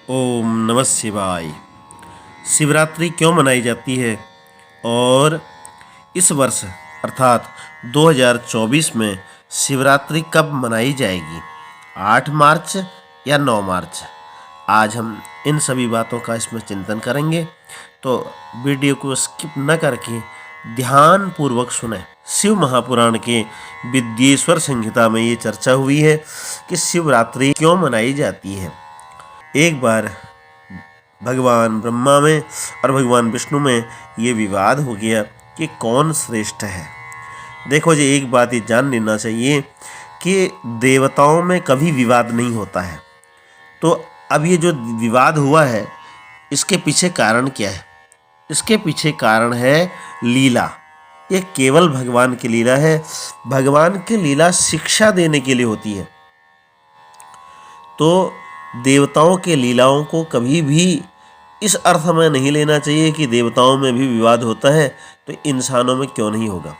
ओम नमः शिवाय। शिवरात्रि क्यों मनाई जाती है और इस वर्ष अर्थात 2024 में शिवरात्रि कब मनाई जाएगी, 8 मार्च या 9 मार्च? आज हम इन सभी बातों का इसमें चिंतन करेंगे, तो वीडियो को स्किप न करके ध्यान पूर्वक सुने। शिव महापुराण के विद्येश्वर संहिता में ये चर्चा हुई है कि शिवरात्रि क्यों मनाई जाती है। एक बार भगवान ब्रह्मा में और भगवान विष्णु में ये विवाद हो गया कि कौन श्रेष्ठ है। देखो जी, एक बात ये जान लेना चाहिए कि देवताओं में कभी विवाद नहीं होता है। तो अब ये जो विवाद हुआ है, इसके पीछे कारण क्या है? इसके पीछे कारण है लीला। ये केवल भगवान की लीला है। भगवान की लीला शिक्षा देने के लिए होती है। तो देवताओं के लीलाओं को कभी भी इस अर्थ में नहीं लेना चाहिए कि देवताओं में भी विवाद होता है तो इंसानों में क्यों नहीं होगा।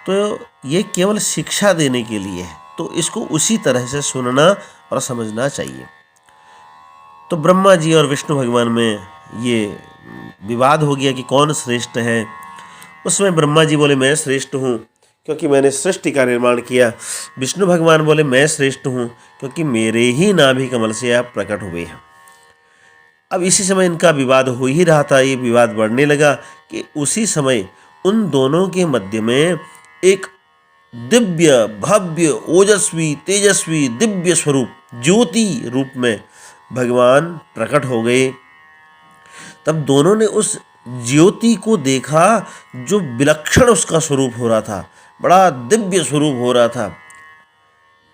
तो ये केवल शिक्षा देने के लिए है, तो इसको उसी तरह से सुनना और समझना चाहिए। तो ब्रह्मा जी और विष्णु भगवान में ये विवाद हो गया कि कौन श्रेष्ठ है। उसमें ब्रह्मा जी बोले मैं श्रेष्ठ हूँ क्योंकि मैंने सृष्टि का निर्माण किया। विष्णु भगवान बोले मैं श्रेष्ठ हूँ क्योंकि मेरे ही नाभि कमल से आप प्रकट हुए हैं। अब इसी समय इनका विवाद हो ही रहा था। ये विवाद बढ़ने लगा कि उसी समय उन दोनों के मध्य में एक दिव्य भव्य ओजस्वी तेजस्वी दिव्य स्वरूप ज्योति रूप में भगवान प्रकट हो गए। तब दोनों ने उस ज्योति को देखा जो विलक्षण उसका स्वरूप हो रहा था, बड़ा दिव्य स्वरूप हो रहा था।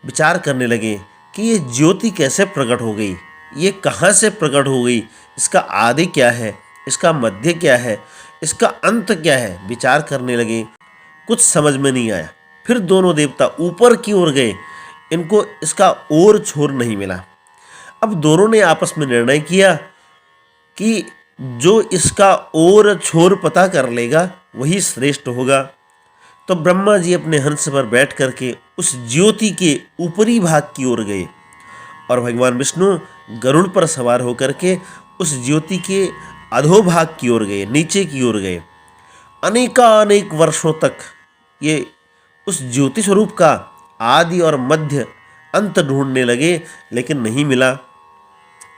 विचार करने लगे कि ये ज्योति कैसे प्रकट हो गई, ये कहाँ से प्रकट हो गई, इसका आदि क्या है, इसका मध्य क्या है, इसका अंत क्या है। विचार करने लगे, कुछ समझ में नहीं आया। फिर दोनों देवता ऊपर की ओर गए, इनको इसका और छोर नहीं मिला। अब दोनों ने आपस में निर्णय किया कि जो इसका और छोर पता कर लेगा वही श्रेष्ठ होगा। तो ब्रह्मा जी अपने हंस पर बैठ करके उस ज्योति के ऊपरी भाग की ओर गए और भगवान विष्णु गरुड़ पर सवार होकर के उस ज्योति के अधोभाग की ओर गए, नीचे की ओर गए। अनेक वर्षों तक ये उस ज्योति स्वरूप का आदि और मध्य अंत ढूंढने लगे, लेकिन नहीं मिला।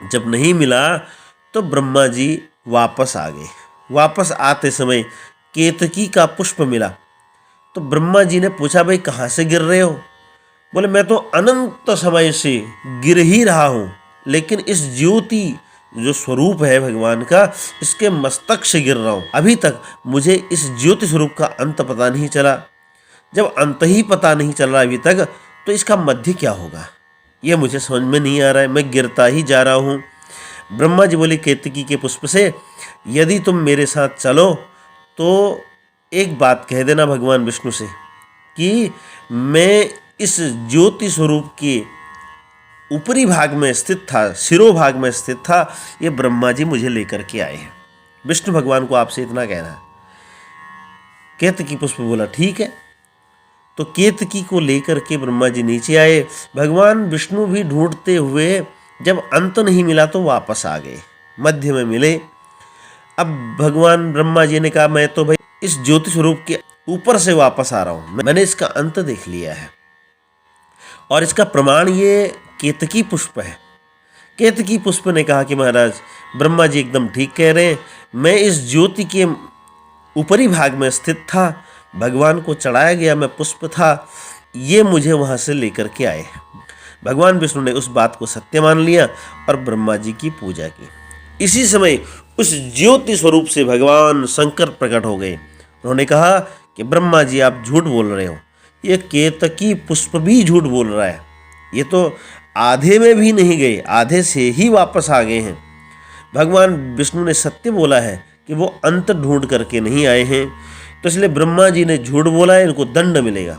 जब नहीं मिला तो ब्रह्मा जी वापस आ गए। वापस आते समय केतकी का पुष्प मिला। तो ब्रह्मा जी ने पूछा, भाई कहाँ से गिर रहे हो? बोले मैं तो अनंत समय से गिर ही रहा हूँ, लेकिन इस ज्योति जो स्वरूप है भगवान का, इसके मस्तक से गिर रहा हूँ। अभी तक मुझे इस ज्योति स्वरूप का अंत पता नहीं चला। जब अंत ही पता नहीं चल रहा अभी तक, तो इसका मध्य क्या होगा ये मुझे समझ में नहीं आ रहा है। मैं गिरता ही जा रहा हूँ। ब्रह्मा जी बोले केतकी के पुष्प से, यदि तुम मेरे साथ चलो तो एक बात कह देना भगवान विष्णु से कि मैं इस ज्योति स्वरूप के ऊपरी भाग में स्थित था, शिरोभाग में स्थित था। ये ब्रह्मा जी मुझे लेकर के आए हैं। विष्णु भगवान को आपसे इतना कहना है। केतकी पुष्प बोला ठीक है। तो केतकी को लेकर के ब्रह्मा जी नीचे आए। भगवान विष्णु भी ढूंढते हुए जब अंत नहीं मिला तो वापस आ गए, मध्य में मिले। अब भगवान ब्रह्मा जी ने कहा, मैं तो भाई इस ज्योति स्वरूप के ऊपर से वापस आ रहा हूं, मैंने इसका अंत देख लिया है और इसका प्रमाण ये केतकी पुष्प है। केतकी पुष्प ने कहा कि महाराज ब्रह्मा जी एकदम ठीक कह रहे हैं, मैं इस ज्योति के ऊपरी भाग में स्थित था, भगवान को चढ़ाया गया मैं पुष्प था, ये मुझे वहाँ से लेकर के आए। भगवान विष्णु ने उस बात को सत्य मान लिया और ब्रह्मा जी की पूजा की। इसी समय उस ज्योति स्वरूप से भगवान शंकर प्रकट हो गए। उन्होंने कहा कि ब्रह्मा जी आप झूठ बोल रहे हो, ये केतकी पुष्प भी झूठ बोल रहा है, ये तो आधे में भी नहीं गए, आधे से ही वापस आ गए हैं। भगवान विष्णु ने सत्य बोला है कि वो अंत ढूंढ करके नहीं आए हैं, तो इसलिए ब्रह्मा जी ने झूठ बोला है, इनको दंड मिलेगा।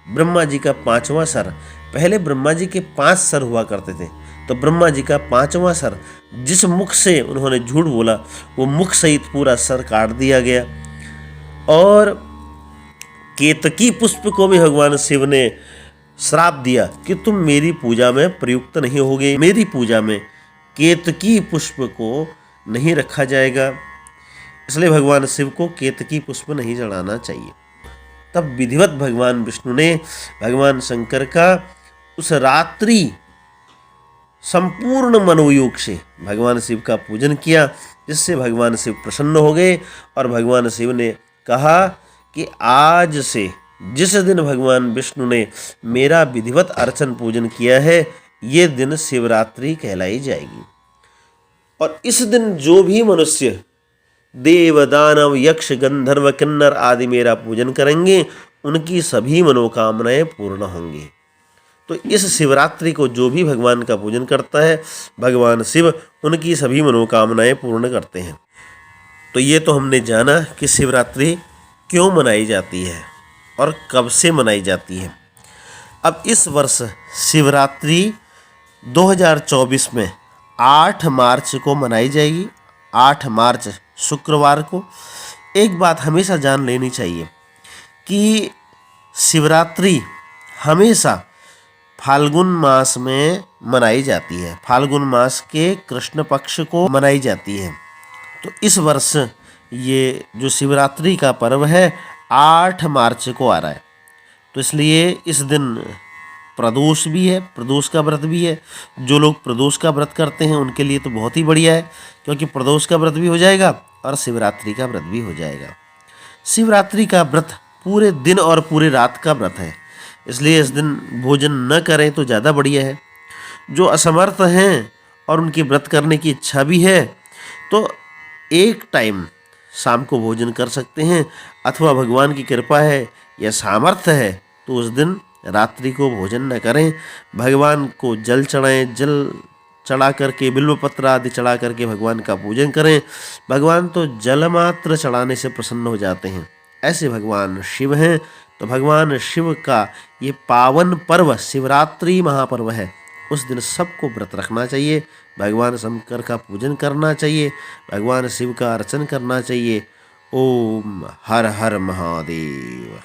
ब्रह्मा जी का 5वां सर, पहले ब्रह्मा जी के 5 सर हुआ करते थे, तो ब्रह्मा जी का 5वां सर जिस मुख से उन्होंने झूठ बोला वो मुख सहित पूरा सर काट दिया गया। और केतकी पुष्प को भी भगवान शिव ने श्राप दिया कि तुम मेरी पूजा में प्रयुक्त नहीं होगे। मेरी पूजा में केतकी पुष्प को नहीं रखा जाएगा, इसलिए भगवान शिव को केतकी पुष्प नहीं चढ़ाना चाहिए। तब विधिवत भगवान विष्णु ने भगवान शंकर का उस रात्रि संपूर्ण मनोयोग से भगवान शिव का पूजन किया, जिससे भगवान शिव प्रसन्न हो गए और भगवान शिव ने कहा कि आज से जिस दिन भगवान विष्णु ने मेरा विधिवत अर्चन पूजन किया है, ये दिन शिवरात्रि कहलाई जाएगी। और इस दिन जो भी मनुष्य देव दानव यक्ष गंधर्व किन्नर आदि मेरा पूजन करेंगे, उनकी सभी मनोकामनाएं पूर्ण होंगी। तो इस शिवरात्रि को जो भी भगवान का पूजन करता है, भगवान शिव उनकी सभी मनोकामनाएं पूर्ण करते हैं। तो ये तो हमने जाना कि शिवरात्रि क्यों मनाई जाती है और कब से मनाई जाती है। अब इस वर्ष शिवरात्रि 2024 में 8 मार्च को मनाई जाएगी, 8 मार्च शुक्रवार को। एक बात हमेशा जान लेनी चाहिए कि शिवरात्रि हमेशा फाल्गुन मास में मनाई जाती है, फाल्गुन मास के कृष्ण पक्ष को मनाई जाती है। तो इस वर्ष ये जो शिवरात्रि का पर्व है 8 मार्च को आ रहा है, तो इसलिए इस दिन प्रदोष भी है, प्रदोष का व्रत भी है। जो लोग प्रदोष का व्रत करते हैं उनके लिए तो बहुत ही बढ़िया है, क्योंकि प्रदोष का व्रत भी हो जाएगा और शिवरात्रि का व्रत भी हो जाएगा। शिवरात्रि का व्रत पूरे दिन और पूरे रात का व्रत है, इसलिए इस दिन भोजन न करें तो ज़्यादा बढ़िया है। जो असमर्थ हैं और उनकी व्रत करने की इच्छा भी है, तो एक टाइम शाम को भोजन कर सकते हैं, अथवा भगवान की कृपा है या सामर्थ्य है तो उस दिन रात्रि को भोजन न करें। भगवान को जल चढ़ाएं, जल चढ़ा करके बिल्वपत्र आदि चढ़ा करके भगवान का पूजन करें। भगवान तो जल मात्र चढ़ाने से प्रसन्न हो जाते हैं, ऐसे भगवान शिव हैं। तो भगवान शिव का ये पावन पर्व शिवरात्रि महापर्व है, उस दिन सबको व्रत रखना चाहिए, भगवान शंकर का पूजन करना चाहिए, भगवान शिव का अर्चन करना चाहिए। ओम हर हर महादेव।